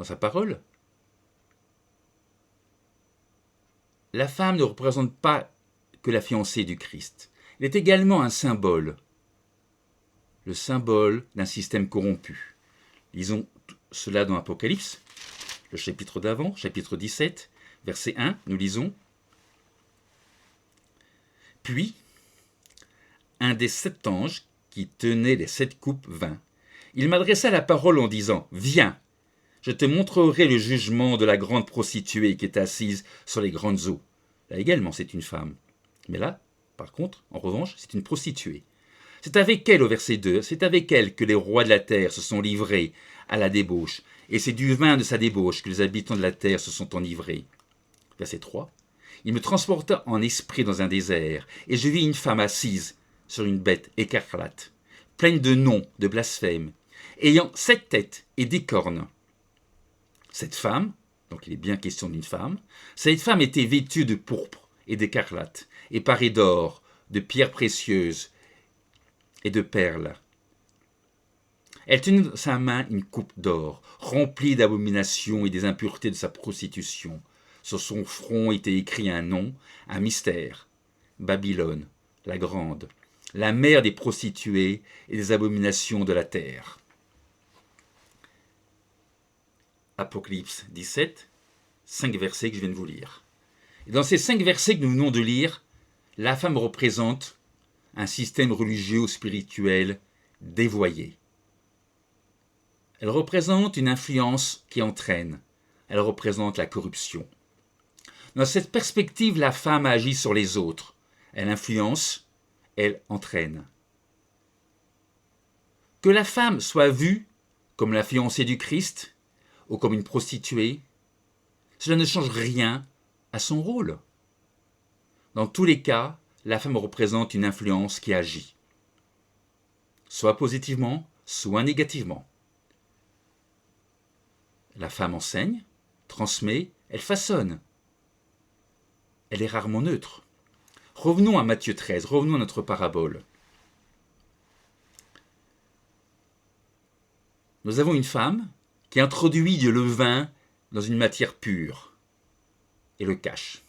sa parole, la femme ne représente pas que la fiancée du Christ. Elle est également un symbole, le symbole d'un système corrompu. Lisons cela dans Apocalypse, le chapitre d'avant, chapitre 17, verset 1, nous lisons: Puis, un des 7 anges qui tenait les 7 coupes vint. Il m'adressa la parole en disant: Viens, je te montrerai le jugement de la grande prostituée qui est assise sur les grandes eaux. Là également, c'est une femme. Mais là, par contre, en revanche, c'est une prostituée. C'est avec elle, au verset 2, c'est avec elle que les rois de la terre se sont livrés à la débauche, et c'est du vin de sa débauche que les habitants de la terre se sont enivrés. Verset 3. Il me transporta en esprit dans un désert, et je vis une femme assise sur une bête écarlate, pleine de noms, de blasphèmes, ayant 7 têtes et 10 cornes. Cette femme, donc il est bien question d'une femme, cette femme était vêtue de pourpre et d'écarlate, et parée d'or, de pierres précieuses et de perles. Elle tenait dans sa main une coupe d'or, remplie d'abominations et des impuretés de sa prostitution. Sur son front était écrit un nom, un mystère: Babylone, la grande, la mère des prostituées et des abominations de la terre. Apocalypse 17, 5 versets que je viens de vous lire. Et dans ces 5 versets que nous venons de lire, la femme représente un système religieux ou spirituel dévoyé. Elle représente une influence qui entraîne. Elle représente la corruption. Dans cette perspective, la femme agit sur les autres. Elle influence, elle entraîne. Que la femme soit vue comme la fiancée du Christ ou comme une prostituée, cela ne change rien à son rôle. Dans tous les cas, la femme représente une influence qui agit, soit positivement, soit négativement. La femme enseigne, transmet, elle façonne. elle est rarement neutre. Revenons à Matthieu 13, revenons à notre parabole. Nous avons une femme qui introduit du levain dans une matière pure et le cache.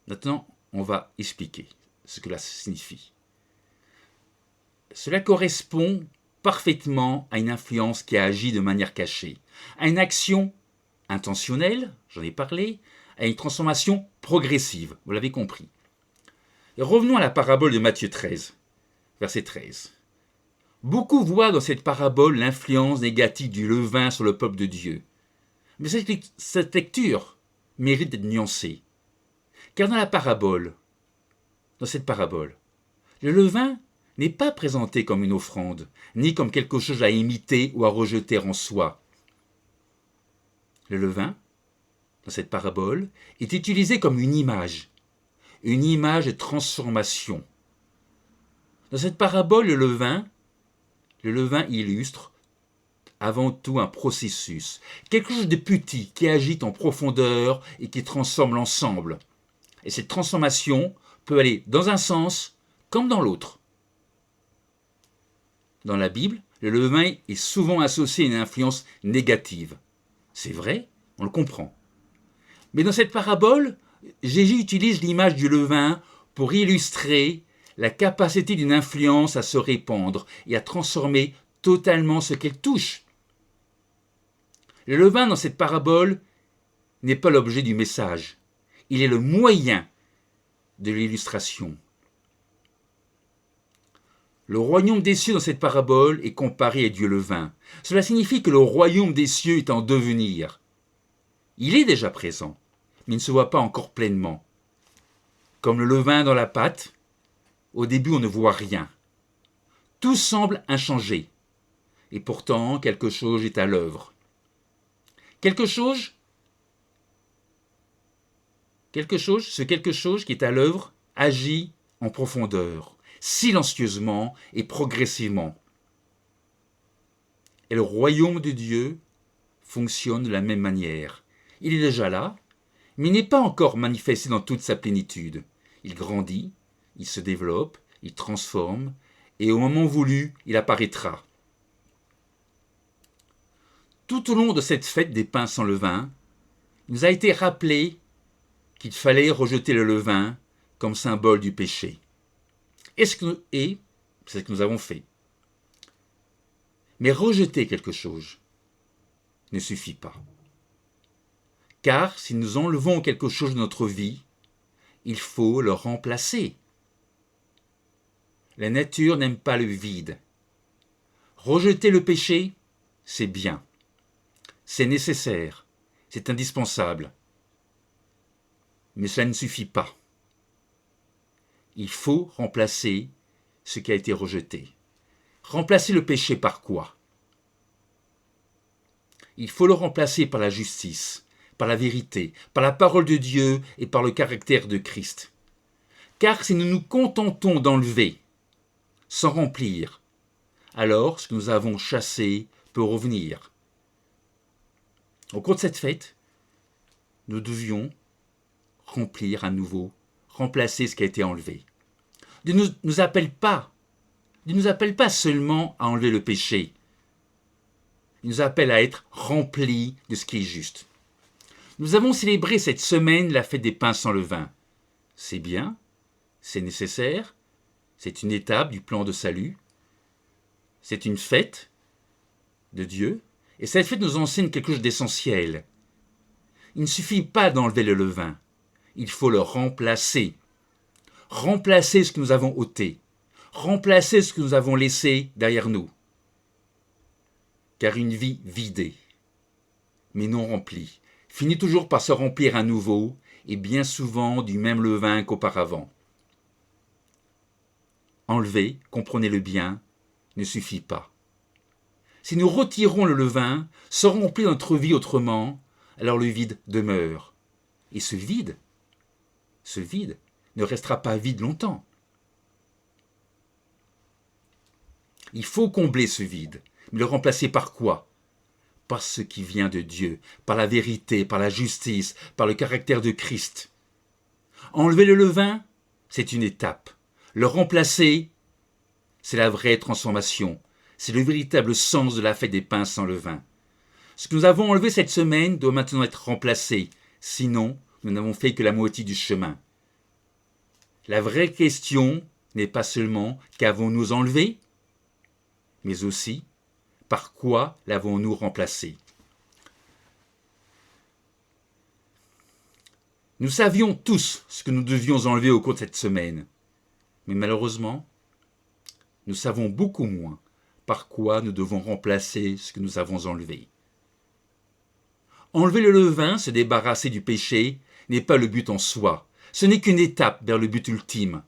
Maintenant, on va expliquer ce que cela signifie. Cela correspond parfaitement à une influence qui a agi de manière cachée, à une action intentionnelle, j'en ai parlé, à une transformation progressive, vous l'avez compris. Et revenons à la parabole de Matthieu 13, verset 13. Beaucoup voient dans cette parabole l'influence négative du levain sur le peuple de Dieu. Mais cette lecture mérite d'être nuancée. Car dans cette parabole, le levain n'est pas présenté comme une offrande, ni comme quelque chose à imiter ou à rejeter en soi. Le levain, dans cette parabole, est utilisé comme une image de transformation. Dans cette parabole, le levain illustre avant tout un processus, quelque chose de petit qui agite en profondeur et qui transforme l'ensemble. Et cette transformation peut aller dans un sens comme dans l'autre. Dans la Bible, le levain est souvent associé à une influence négative. C'est vrai, on le comprend. Mais dans cette parabole, Jésus utilise l'image du levain pour illustrer la capacité d'une influence à se répandre et à transformer totalement ce qu'elle touche. Le levain dans cette parabole n'est pas l'objet du message. Il est le moyen de l'illustration. Le royaume des cieux dans cette parabole est comparé à Dieu levain. Cela signifie que le royaume des cieux est en devenir. Il est déjà présent, mais il ne se voit pas encore pleinement. Comme le levain dans la pâte, au début on ne voit rien. Tout semble inchangé. Et pourtant quelque chose est à l'œuvre. Ce quelque chose qui est à l'œuvre agit en profondeur, silencieusement et progressivement. Et le royaume de Dieu fonctionne de la même manière. Il est déjà là, mais il n'est pas encore manifesté dans toute sa plénitude. Il grandit, il se développe, il transforme, et au moment voulu, il apparaîtra. Tout au long de cette fête des pains sans levain, il nous a été rappelé qu'il fallait rejeter le levain comme symbole du péché. Et c'est ce que nous avons fait. Mais rejeter quelque chose ne suffit pas. Car si nous enlevons quelque chose de notre vie, il faut le remplacer. La nature n'aime pas le vide. Rejeter le péché, c'est bien. C'est nécessaire. C'est indispensable. Mais cela ne suffit pas. Il faut remplacer ce qui a été rejeté. Remplacer le péché par quoi? Il faut le remplacer par la justice, par la vérité, par la parole de Dieu et par le caractère de Christ. Car si nous nous contentons d'enlever, sans remplir, alors ce que nous avons chassé peut revenir. Au cours de cette fête, nous devions remplir à nouveau, remplacer ce qui a été enlevé. Dieu ne nous appelle pas seulement à enlever le péché. Il nous appelle à être remplis de ce qui est juste. Nous avons célébré cette semaine la fête des pains sans levain. C'est bien, c'est nécessaire, c'est une étape du plan de salut. C'est une fête de Dieu, et cette fête nous enseigne quelque chose d'essentiel. Il ne suffit pas d'enlever le levain, il faut le remplacer. Remplacer ce que nous avons ôté, remplacer ce que nous avons laissé derrière nous. Car une vie vidée, mais non remplie, finit toujours par se remplir à nouveau, et bien souvent du même levain qu'auparavant. Enlever, comprenez-le bien, ne suffit pas. Si nous retirons le levain, sans remplir notre vie autrement, alors le vide demeure. Et ce vide ne restera pas vide longtemps. Il faut combler ce vide, mais le remplacer par quoi? par ce qui vient de Dieu, par la vérité, par la justice, par le caractère de Christ. Enlever le levain, c'est une étape. Le remplacer, c'est la vraie transformation. C'est le véritable sens de la fête des pains sans levain. Ce que nous avons enlevé cette semaine doit maintenant être remplacé. Sinon, nous n'avons fait que la moitié du chemin. La vraie question n'est pas seulement qu'avons-nous enlevé, mais aussi par quoi l'avons-nous remplacé. Nous savions tous ce que nous devions enlever au cours de cette semaine, mais malheureusement, nous savons beaucoup moins par quoi nous devons remplacer ce que nous avons enlevé. Enlever le levain, se débarrasser du péché, n'est pas le but en soi. Ce n'est qu'une étape vers le but ultime.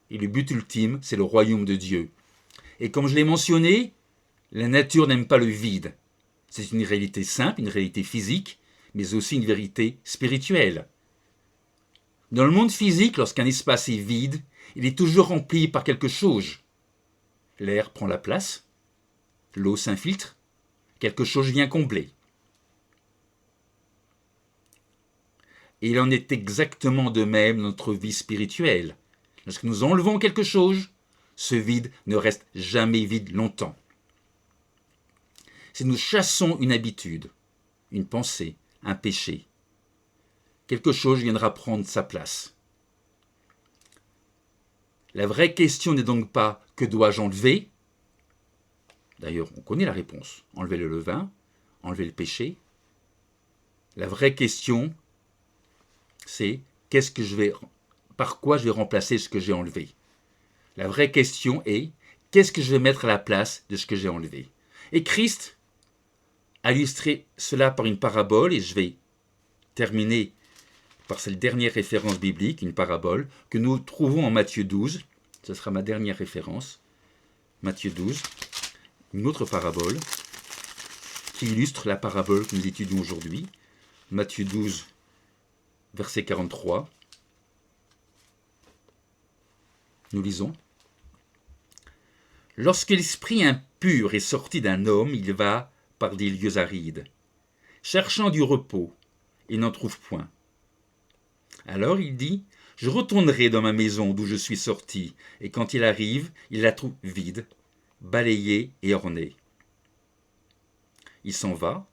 Et le but ultime, c'est le royaume de Dieu. Et comme je l'ai mentionné, la nature n'aime pas le vide. C'est une réalité simple, une réalité physique, mais aussi une vérité spirituelle. Dans le monde physique, lorsqu'un espace est vide, il est toujours rempli par quelque chose. L'air prend la place, l'eau s'infiltre, quelque chose vient combler. Et il en est exactement de même dans notre vie spirituelle. Lorsque nous enlevons quelque chose, ce vide ne reste jamais vide longtemps. Si nous chassons une habitude, une pensée, un péché, quelque chose viendra prendre sa place. La vraie question n'est donc pas « que dois-je enlever ?» D'ailleurs, on connaît la réponse. Enlever le levain, enlever le péché. La vraie question, c'est par quoi je vais remplacer ce que j'ai enlevé. La vraie question est qu'est-ce que je vais mettre à la place de ce que j'ai enlevé. Et Christ a illustré cela par une parabole, et je vais terminer par cette dernière référence biblique, une parabole que nous trouvons en Matthieu 12. Ce sera ma dernière référence. Matthieu 12, une autre parabole qui illustre la parabole que nous étudions aujourd'hui. Matthieu 12, verset 43. Nous lisons. Lorsque l'esprit impur est sorti d'un homme, il va par des lieux arides, cherchant du repos, et n'en trouve point. Alors il dit, je retournerai dans ma maison d'où je suis sorti, et quand il arrive, il la trouve vide, balayée et ornée. Il s'en va,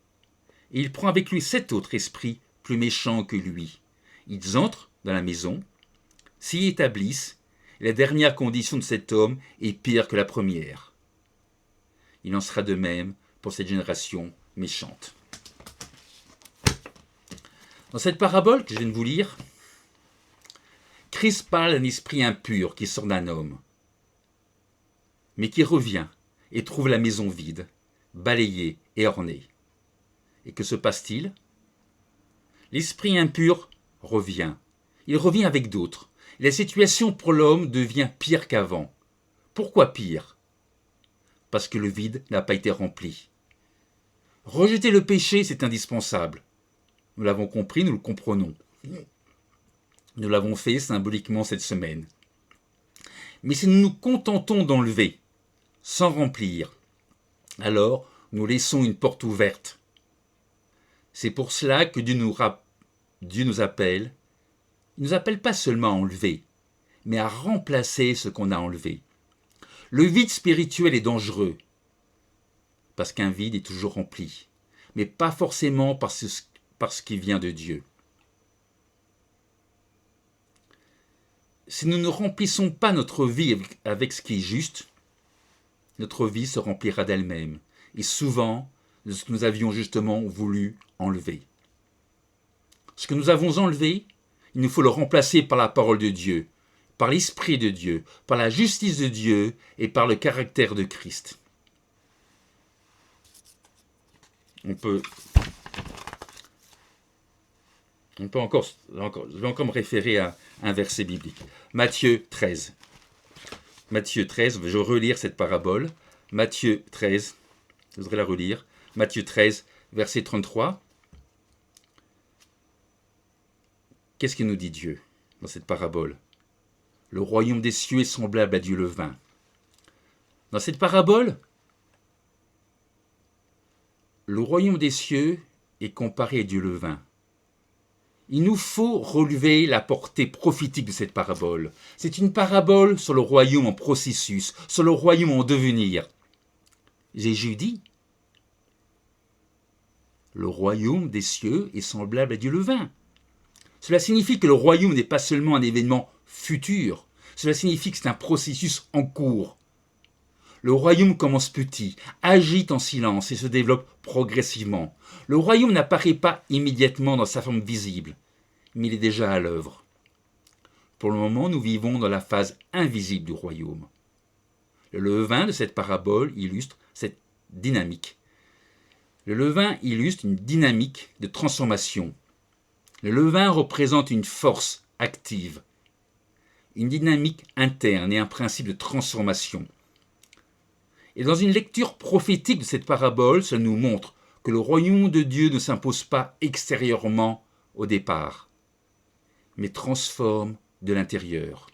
et il prend avec lui 7 autres esprits plus méchants que lui. Ils entrent dans la maison, s'y établissent, et la dernière condition de cet homme est pire que la première. Il en sera de même pour cette génération méchante. Dans cette parabole que je viens de vous lire, Christ parle d'un esprit impur qui sort d'un homme, mais qui revient et trouve la maison vide, balayée et ornée. Et que se passe-t-il ? L'esprit impur revient. Il revient avec d'autres. Et la situation pour l'homme devient pire qu'avant. Pourquoi pire ? Parce que le vide n'a pas été rempli. Rejeter le péché, c'est indispensable. Nous l'avons compris, nous le comprenons. Nous l'avons fait symboliquement cette semaine. Mais si nous nous contentons d'enlever, sans remplir, alors nous laissons une porte ouverte. C'est pour cela que Dieu nous appelle. Il ne nous appelle pas seulement à enlever, mais à remplacer ce qu'on a enlevé. Le vide spirituel est dangereux, parce qu'un vide est toujours rempli, mais pas forcément par ce qui vient de Dieu. Si nous ne remplissons pas notre vie avec ce qui est juste, notre vie se remplira d'elle-même, et souvent de ce que nous avions justement voulu enlever. Ce que nous avons enlevé, il nous faut le remplacer par la parole de Dieu, par l'Esprit de Dieu, par la justice de Dieu et par le caractère de Christ. Je vais encore me référer à un verset biblique. Matthieu 13. Matthieu 13, je vais relire cette parabole. Matthieu 13, je voudrais la relire. Matthieu 13, verset 33. Qu'est-ce que nous dit Dieu dans cette parabole ? Le royaume des cieux est semblable à du levain. Dans cette parabole, Le royaume des cieux est comparé à du levain. Il nous faut relever la portée prophétique de cette parabole. C'est une parabole sur le royaume en processus, sur le royaume en devenir. Jésus dit, le royaume des cieux est semblable à du levain. Cela signifie que le royaume n'est pas seulement un événement futur, cela signifie que c'est un processus en cours. Le royaume commence petit, agit en silence et se développe progressivement. Le royaume n'apparaît pas immédiatement dans sa forme visible, mais il est déjà à l'œuvre. Pour le moment, nous vivons dans la phase invisible du royaume. Le levain de cette parabole illustre cette dynamique. Le levain illustre une dynamique de transformation. Le levain représente une force active, une dynamique interne et un principe de transformation. Et dans une lecture prophétique de cette parabole, cela nous montre que le royaume de Dieu ne s'impose pas extérieurement au départ, mais transforme de l'intérieur.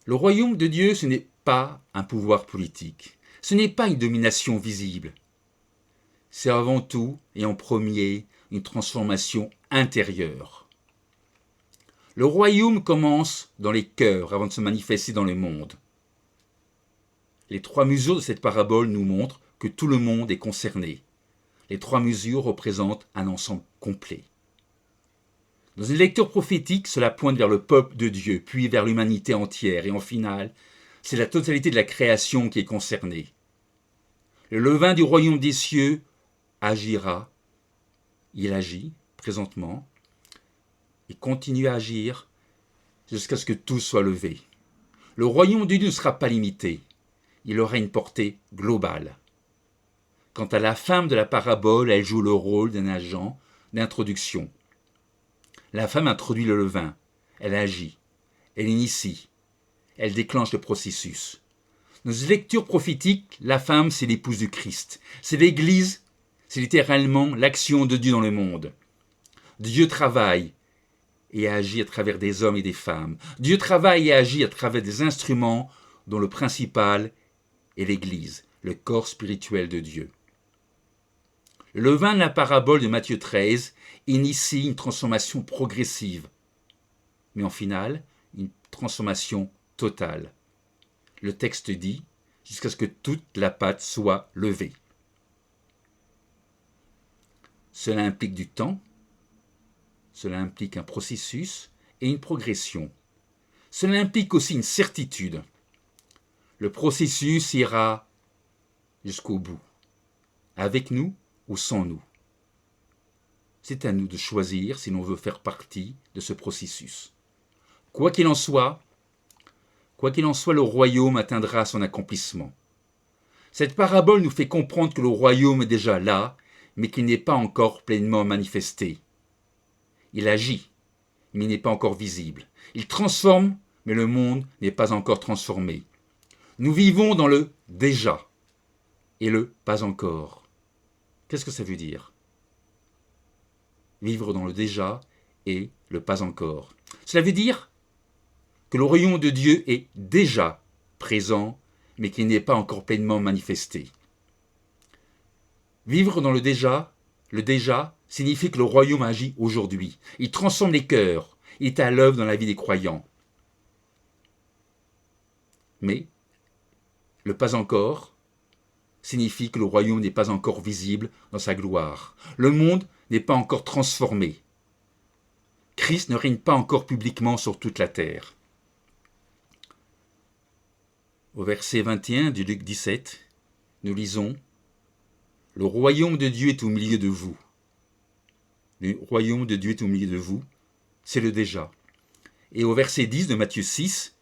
Le royaume de Dieu, ce n'est pas un pouvoir politique, ce n'est pas une domination visible. C'est avant tout et en premier une transformation intérieure. Le royaume commence dans les cœurs avant de se manifester dans le monde. Les 3 mesures de cette parabole nous montrent que tout le monde est concerné. Les 3 mesures représentent un ensemble complet. Dans une lecture prophétique, cela pointe vers le peuple de Dieu, puis vers l'humanité entière, et en finale, c'est la totalité de la création qui est concernée. Le levain du royaume des cieux agira, il agit présentement, et continue à agir jusqu'à ce que tout soit levé. Le royaume de Dieu ne sera pas limité, il aura une portée globale. Quant à la femme de la parabole, elle joue le rôle d'un agent d'introduction. La femme introduit le levain, elle agit, elle initie, elle déclenche le processus. Dans une lecture prophétique, la femme, c'est l'épouse du Christ. C'est l'Église, c'est littéralement l'action de Dieu dans le monde. Dieu travaille et agit à travers des hommes et des femmes. Dieu travaille et agit à travers des instruments dont le principal est l'Église, le corps spirituel de Dieu. Le levain de la parabole de Matthieu 13 initie une transformation progressive, mais en finale, une transformation totale. Le texte dit, jusqu'à ce que toute la pâte soit levée. Cela implique du temps, cela implique un processus et une progression. Cela implique aussi une certitude. Le processus ira jusqu'au bout, avec nous ou sans nous. C'est à nous de choisir si l'on veut faire partie de ce processus. Quoi qu'il en soit, le royaume atteindra son accomplissement. Cette parabole nous fait comprendre que le royaume est déjà là, mais qu'il n'est pas encore pleinement manifesté. Il agit, mais il n'est pas encore visible. Il transforme, mais le monde n'est pas encore transformé. Nous vivons dans le déjà et le pas encore. Qu'est-ce que ça veut dire ? Vivre dans le déjà et le pas encore. Cela veut dire que le royaume de Dieu est déjà présent, mais qu'il n'est pas encore pleinement manifesté. Vivre dans le déjà signifie que le royaume agit aujourd'hui. Il transforme les cœurs, il est à l'œuvre dans la vie des croyants. Mais le pas encore signifie que le royaume n'est pas encore visible dans sa gloire. Le monde n'est pas encore transformé. Christ ne règne pas encore publiquement sur toute la terre. Au verset 21 du Luc 17, nous lisons « Le royaume de Dieu est au milieu de vous. » Le royaume de Dieu est au milieu de vous, c'est le déjà. Et au verset 10 de Matthieu 6,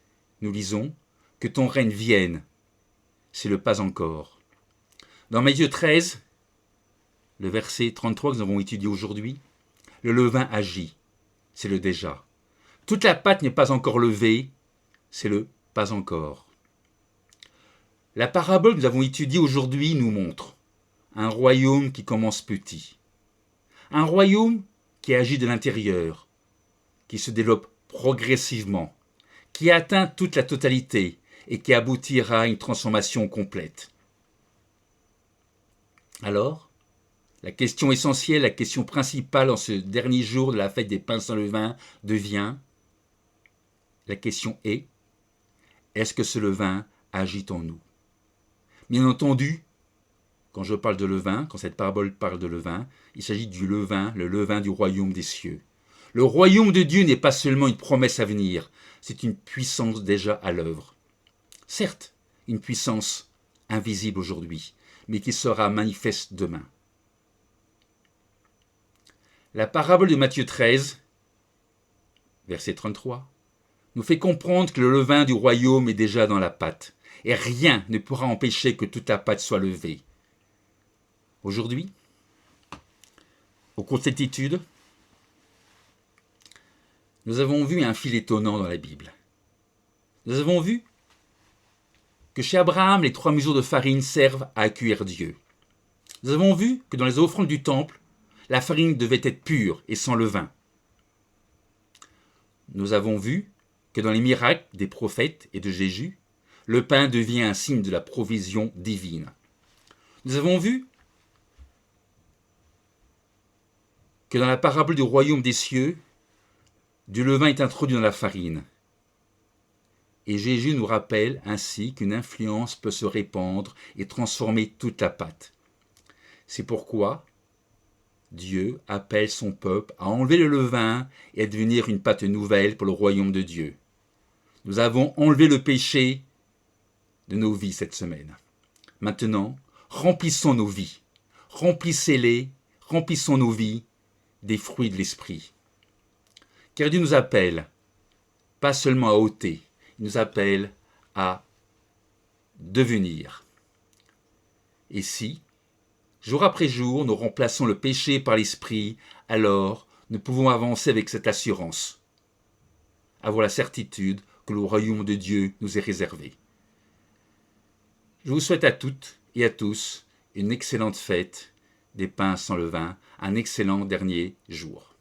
nous lisons « Que ton règne vienne », c'est le pas encore. Dans Matthieu 13, le verset 33 que nous avons étudié aujourd'hui, le levain agit, c'est le déjà. Toute la pâte n'est pas encore levée, c'est le pas encore. La parabole que nous avons étudiée aujourd'hui nous montre un royaume qui commence petit. Un royaume qui agit de l'intérieur, qui se développe progressivement, qui atteint toute la totalité et qui aboutira à une transformation complète. Alors, la question essentielle, la question principale en ce dernier jour de la fête des pains sans levain devient, la question est-ce que ce levain agit en nous? Bien entendu, quand je parle de levain, quand cette parabole parle de levain, il s'agit du levain, le levain du royaume des cieux. Le royaume de Dieu n'est pas seulement une promesse à venir, c'est une puissance déjà à l'œuvre. Certes, une puissance invisible aujourd'hui, mais qui sera manifeste demain. La parabole de Matthieu 13, verset 33, nous fait comprendre que le levain du royaume est déjà dans la pâte, et rien ne pourra empêcher que toute la pâte soit levée. Aujourd'hui, au cours de cette étude, nous avons vu un fil étonnant dans la Bible. Nous avons vu que chez Abraham, les 3 mesures de farine servent à accueillir Dieu. Nous avons vu que dans les offrandes du temple, la farine devait être pure et sans levain. Nous avons vu que dans les miracles des prophètes et de Jésus, le pain devient un signe de la provision divine. Nous avons vu que dans la parabole du royaume des cieux, du levain est introduit dans la farine. Et Jésus nous rappelle ainsi qu'une influence peut se répandre et transformer toute la pâte. C'est pourquoi Dieu appelle son peuple à enlever le levain et à devenir une pâte nouvelle pour le royaume de Dieu. Nous avons enlevé le péché de nos vies cette semaine. Maintenant, remplissons nos vies. Remplissons nos vies des fruits de l'esprit. Car Dieu nous appelle, pas seulement à ôter, il nous appelle à devenir. Et si, jour après jour, nous remplaçons le péché par l'esprit, alors nous pouvons avancer avec cette assurance, avoir la certitude que le royaume de Dieu nous est réservé. Je vous souhaite à toutes et à tous une excellente fête des pains sans levain, un excellent dernier jour.